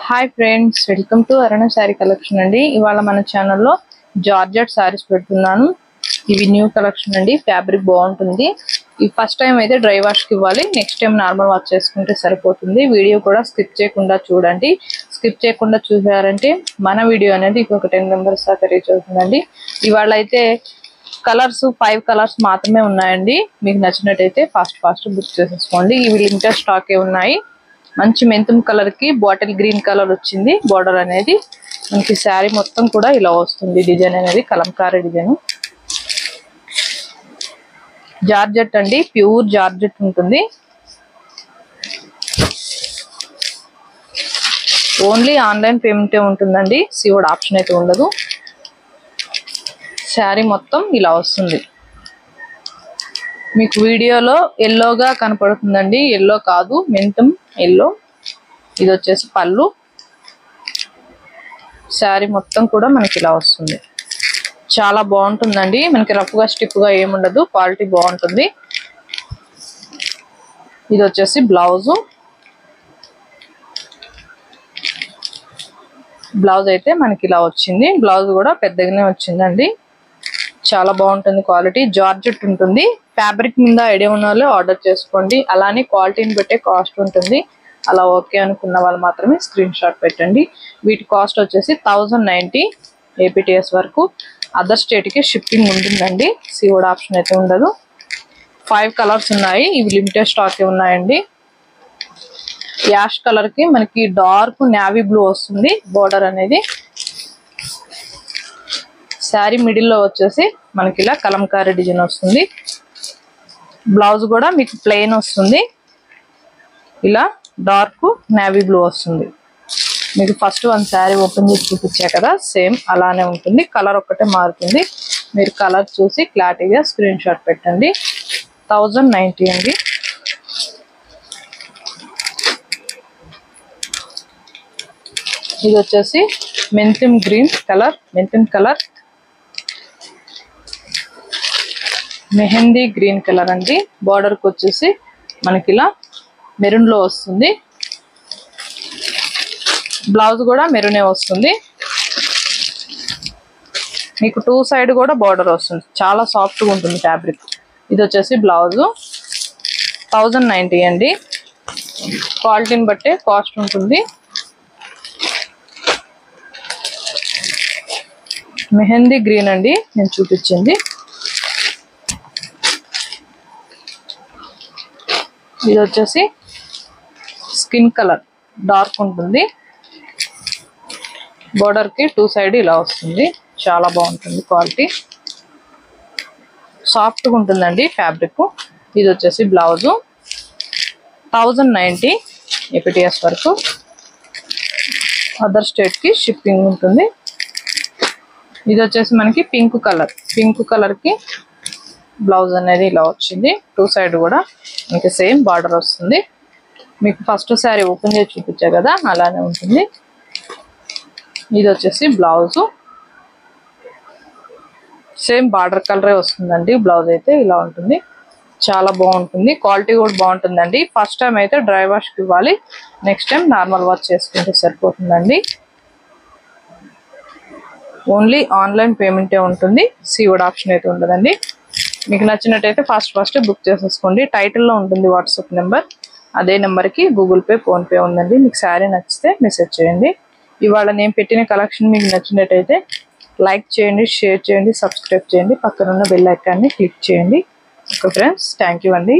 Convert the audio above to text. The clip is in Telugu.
Hi friends, welcome to Aruna sari collection అండి. ఇవాళ మన ఛానల్లో జార్జెట్ శారీస్ పెడుతున్నాను. ఇవి న్యూ కలెక్షన్ అండి. ఫ్యాబ్రిక్ బాగుంటుంది. ఈ ఫస్ట్ టైం అయితే డ్రై వాష్ కి ఇవ్వాలి, నెక్స్ట్ టైం నార్మల్ వాష్ చేసుకుంటే సరిపోతుంది. వీడియో కూడా స్కిప్ చేయకుండా చూడండి. స్కిప్ చేయకుండా చూసారంటే మన వీడియో అనేది ఇంకొక 10 మెంబర్స్ దాకా రీచ్ అవుతుందండి. ఇవాళ అయితే కలర్స్ 5 కలర్స్ మాత్రమే ఉన్నాయండి. మీకు నచ్చినట్టయితే ఫాస్ట్ బుక్ చేసేసుకోండి. ఇవి లిమిటెడ్ స్టాకే ఉన్నాయి. మంచి మెంతుం కలర్ కి బాటిల్ గ్రీన్ కలర్ వచ్చింది. బోర్డర్ అనేది మనకి శారీ మొత్తం కూడా ఇలా వస్తుంది. డిజైన్ అనేది కలంకారీ డిజైన్. జార్జెట్ అండి, ప్యూర్ జార్జెట్ ఉంటుంది. ఓన్లీ ఆన్లైన్ పేమెంట్ ఉంటుందండి. సిఓడి ఆప్షన్ అయితే ఉండదు. శారీ మొత్తం ఇలా వస్తుంది. మీకు వీడియోలో ఎల్లోగా కనపడుతుందండి. ఎల్లో కాదు, మెంతం ఎల్లో. ఇది వచ్చేసి పళ్ళు. శారీ మొత్తం కూడా మనకి ఇలా వస్తుంది. చాలా బాగుంటుందండి. మనకి రఫ్ గా స్టిఫ్ గా ఏముండదు. క్వాలిటీ బాగుంటుంది. ఇది వచ్చేసి బ్లౌజ్. బ్లౌజ్ అయితే మనకి ఇలా వచ్చింది. బ్లౌజ్ కూడా పెద్దగానే వచ్చిందండి. చాలా బాగుంటుంది. క్వాలిటీ జార్జెట్ ఉంటుంది. ఫ్యాబ్రిక్ మీద ఐడియా ఉన్న వాళ్ళు ఆర్డర్ చేసుకోండి. అలానే క్వాలిటీని బట్టే కాస్ట్ ఉంటుంది. అలా ఓకే అనుకున్న వాళ్ళు మాత్రమే స్క్రీన్ షాట్ పెట్టండి. వీటి కాస్ట్ వచ్చేసి 1090 ఏపీటీఎస్ వరకు. అదర్ స్టేట్ కి షిప్పింగ్ ఉంటుందండి. సిఓడి ఆప్షన్ అయితే ఉండదు. 5 కలర్స్ ఉన్నాయి. ఇవి లిమిటెడ్ స్టాక్ ఉన్నాయండి. యాష్ కలర్ కి మనకి డార్క్ నేవీ బ్లూ వస్తుంది బోర్డర్ అనేది. శారీ మిడిల్ లో వచ్చేసి మనకి ఇలా కలంకారీ డిజైన్ వస్తుంది. బ్లౌజ్ కూడా మీకు ప్లెయిన్ వస్తుంది. ఇలా డార్క్ నేవీ బ్లూ వస్తుంది. మీకు ఫస్ట్ వన్ శారీ ఓపెన్ చేసి చూపించా కదా, సేమ్ అలానే ఉంటుంది. కలర్ ఒక్కటే మారుతుంది. మీరు కలర్ చూసి క్లారిటీగా స్క్రీన్ షాట్ పెట్టండి. 1090 అండి. ఇది వచ్చేసి మెంతం గ్రీన్ కలర్, మెంతం కలర్, మెహందీ గ్రీన్ కలర్ అండి. బార్డర్ కి వచ్చేసి మనకి ఇలా మెరూన్ లో వస్తుంది. బ్లౌజ్ కూడా మెరూనే వస్తుంది. మీకు 2 సైడ్ కూడా బార్డర్ వస్తుంది. చాలా సాఫ్ట్ గా ఉంటుంది ఫ్యాబ్రిక్. ఇది వచ్చేసి బ్లౌజ్. 1090 అండి. క్వాలిటీని బట్టే కాస్ట్ ఉంటుంది. మెహందీ గ్రీన్ అండి నేను చూపించింది. ఇది వచ్చేసి స్కిన్ కలర్, డార్క్ ఉంటుంది. బోర్డర్ కి 2 సైడ్ ఇలా వస్తుంది. చాలా బాగుంటుంది. క్వాలిటీ సాఫ్ట్ గా ఉంటుందండి ఫ్యాబ్రిక్. ఇది వచ్చేసి బ్లౌజ్. 1090 ఏపీటీఎస్ వరకు. అదర్ స్టేట్ కి షిప్పింగ్ ఉంటుంది. ఇది వచ్చేసి మనకి పింక్ కలర్, పింక్ కలర్ కి బ్లౌజ్ అనేది ఇలా వచ్చింది. 2 సైడ్ కూడా మనకి సేమ్ బార్డర్ వస్తుంది. మీకు ఫస్ట్ శారీ ఓపెన్ చేసి చూపించా కదా, అలానే ఉంటుంది. ఇది వచ్చేసి బ్లౌజ్. సేమ్ బార్డర్ కలరే వస్తుందండి. బ్లౌజ్ అయితే ఇలా ఉంటుంది. చాలా బాగుంటుంది. క్వాలిటీ కూడా బాగుంటుందండి. ఫస్ట్ టైం అయితే డ్రై వాష్ కి ఇవ్వాలి, నెక్స్ట్ టైం నార్మల్ వాష్ చేసుకుంటే సరిపోతుందండి. ఓన్లీ ఆన్లైన్ పేమెంటే ఉంటుంది. సిఓడి ఆప్షన్ అయితే ఉండదండి. మీకు నచ్చినట్టయితే ఫాస్ట్ బుక్ చేసేసుకోండి. టైటిల్లో ఉంటుంది వాట్సాప్ నెంబర్. అదే నెంబర్కి గూగుల్ పే, ఫోన్పే ఉందండి. మీకు శారీ నచ్చితే మెసేజ్ చేయండి. ఇవాళ నేను పెట్టిన కలెక్షన్ మీకు నచ్చినట్టయితే లైక్ చేయండి, షేర్ చేయండి, సబ్స్క్రైబ్ చేయండి. పక్కనున్న బెల్ ఐకాన్ని క్లిక్ చేయండి. ఓకే ఫ్రెండ్స్, థ్యాంక్ యూ అండి.